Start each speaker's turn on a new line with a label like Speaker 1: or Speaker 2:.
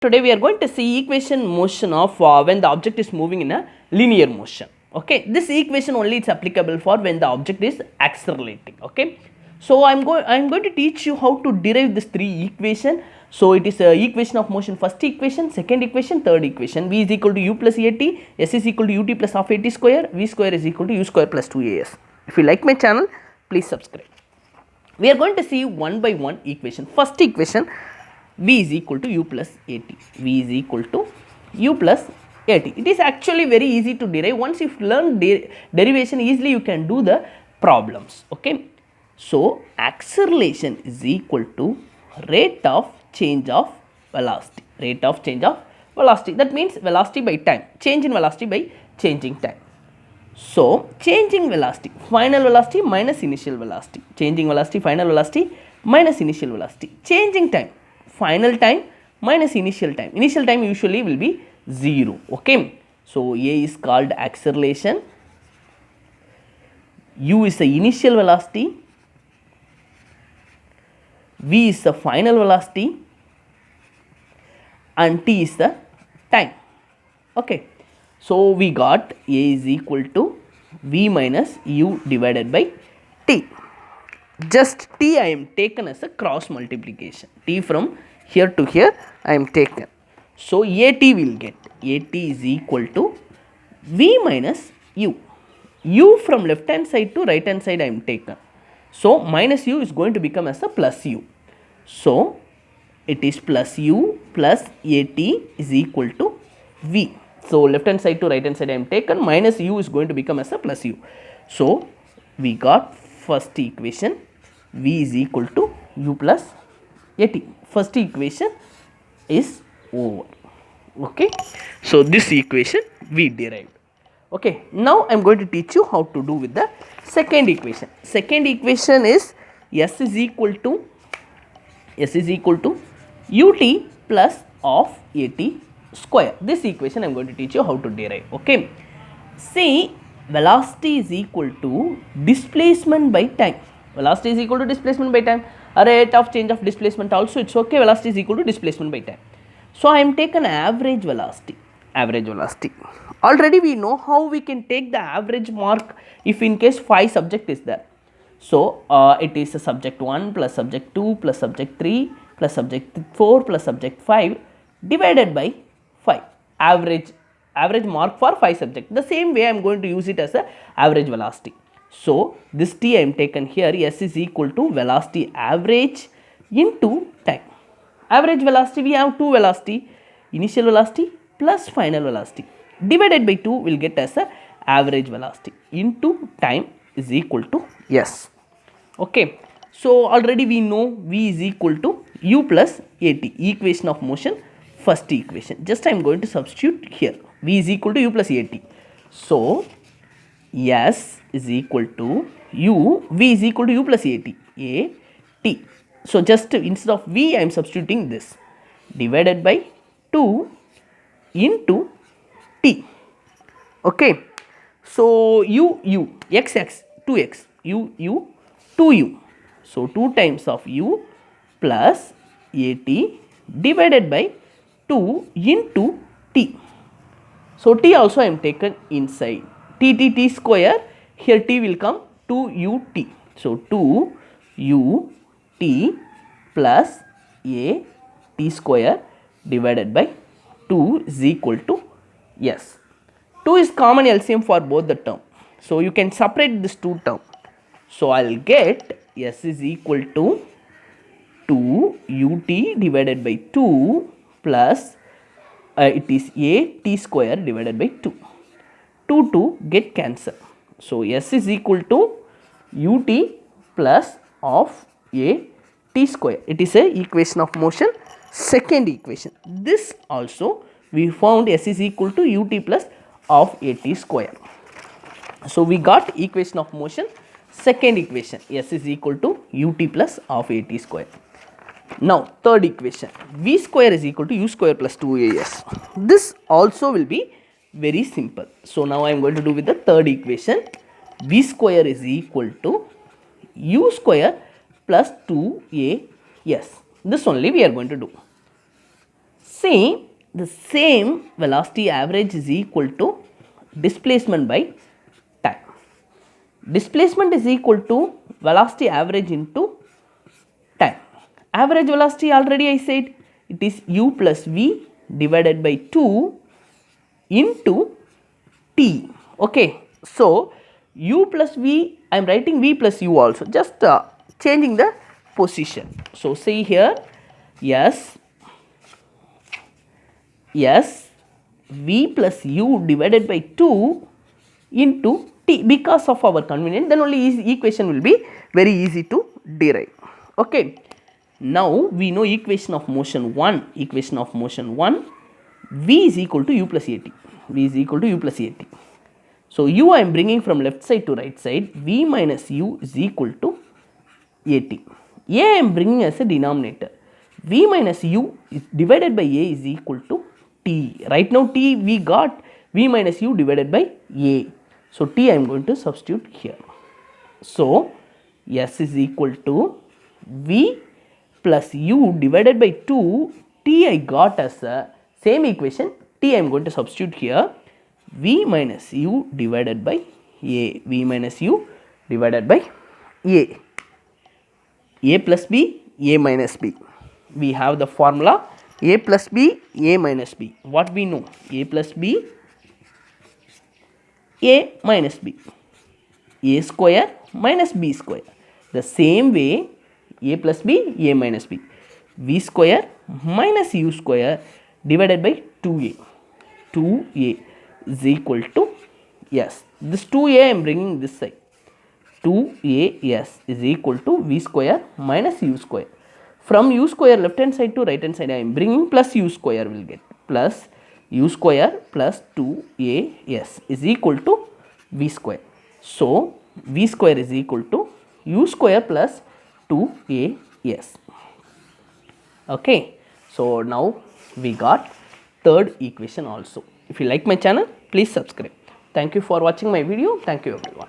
Speaker 1: Today we are going to see equation motion of when the object is moving in a linear motion. Okay, this equation only is applicable for when the object is accelerating. Okay, so I'm going to teach you how to derive this three equation. So it is a equation of motion, first equation, second equation, third equation. V is equal to u plus at, s is equal to ut plus half at square, v square is equal to u square plus 2as. If you like my channel, please subscribe. We are going to see one by one equation. First equation, v is equal to u plus at. V is equal to u plus at. It is actually very easy to derive. Once you learn derivation easily, you can do the problems. Okay. So acceleration is equal to rate of change of velocity. Rate of change of velocity. That means velocity by time. Change in velocity by changing time. So changing velocity, final velocity minus initial velocity. Changing velocity, final velocity minus initial velocity. Changing time, final time minus initial time. Initial time usually will be 0. Okay. So A is called acceleration, U is the initial velocity, V is the final velocity, and T is the time. Okay. So we got A is equal to V minus U divided by T. Just T I am taken as a cross multiplication. T from here to here I am taken. So AT will get, AT is equal to V minus U. U from left hand side to right hand side I am taken. So minus U is going to become as a plus U. So it is plus U plus AT is equal to V. So left hand side to right hand side I am taken, minus U is going to become as a plus U. So we got first equation, V is equal to U plus AT. First equation is over. Okay. So this equation we derived. Okay. Now I am going to teach you how to do with the second equation. Second equation is S is equal to ut plus of at square. This equation I am going to teach you how to derive. Okay. See, velocity is equal to displacement by time. Velocity is equal to displacement by time. A rate of change of displacement also it's okay. Velocity is equal to displacement by time. So I am taken average velocity. Average velocity. Already we know how we can take the average mark if in case 5 subject is there. So it is a subject 1 plus subject 2 plus subject 3 plus subject 4 plus subject 5 divided by 5. Average mark for 5 subjects. The same way I am going to use it as a average velocity. So this T I am taken here, S is equal to velocity average into time. Average velocity, we have two velocity, initial velocity plus final velocity, divided by 2 will get as a average velocity into time is equal to S. Okay. So already we know V is equal to U plus AT, equation of motion, first equation. Just I am going to substitute here. V is equal to U plus AT. So S is equal to U, V is equal to U plus AT, AT. So just instead of V I am substituting this, divided by 2 into T. Okay. So U, X, 2x, U, 2U. So 2 times of U plus AT divided by 2 into T. So T also I am taken inside. T square, here T will come 2UT. So 2UT plus A T square divided by 2 is equal to S. 2 is common LCM for both the term. So you can separate this 2 term. So I will get S is equal to 2UT divided by 2 plus it is A T square divided by 2. 2 get cancelled. So S is equal to UT plus of A T square. It is a equation of motion, second equation. This also we found S is equal to UT plus of AT square. So we got equation of motion, second equation, S is equal to UT plus of AT square. Now third equation, V square is equal to U square plus 2AS. This also will be very simple. So now I am going to do with the third equation. V square is equal to U square plus 2AS. This only we are going to do. See, the same velocity average is equal to displacement by time. Displacement is equal to velocity average into time. Average velocity already I said it is u plus v divided by 2 into t. Okay, so u plus v, I am writing v plus u also, just changing the position. So see here, yes v plus u divided by 2 into t, because of our convenience, then only equation will be very easy to derive. Okay, now we know equation of motion 1, v is equal to u plus at, v is equal to u plus at. So u I am bringing from left side to right side, v minus u is equal to at. A I am bringing as a denominator, v minus u is divided by a is equal to t. Right now t we got v minus u divided by a, so t I am going to substitute here. So s is equal to v plus u divided by 2, t I got as a same equation, t I am going to substitute here, v minus u divided by a, v minus u divided by a plus b, a minus b. We have the formula a plus b, a minus b. What we know? A plus b, a minus b, a square minus b square. The same way, a plus b, a minus b, v square minus u square divided by 2a. 2a is equal to s. This 2a I am bringing this side. 2as is equal to v square minus u square. From u square left hand side to right hand side I am bringing plus u square, will get plus u square plus 2as is equal to v square. So v square is equal to u square plus 2as. Okay, so now we got third equation also. If you like my channel, please subscribe. Thank you for watching my video. Thank you everyone.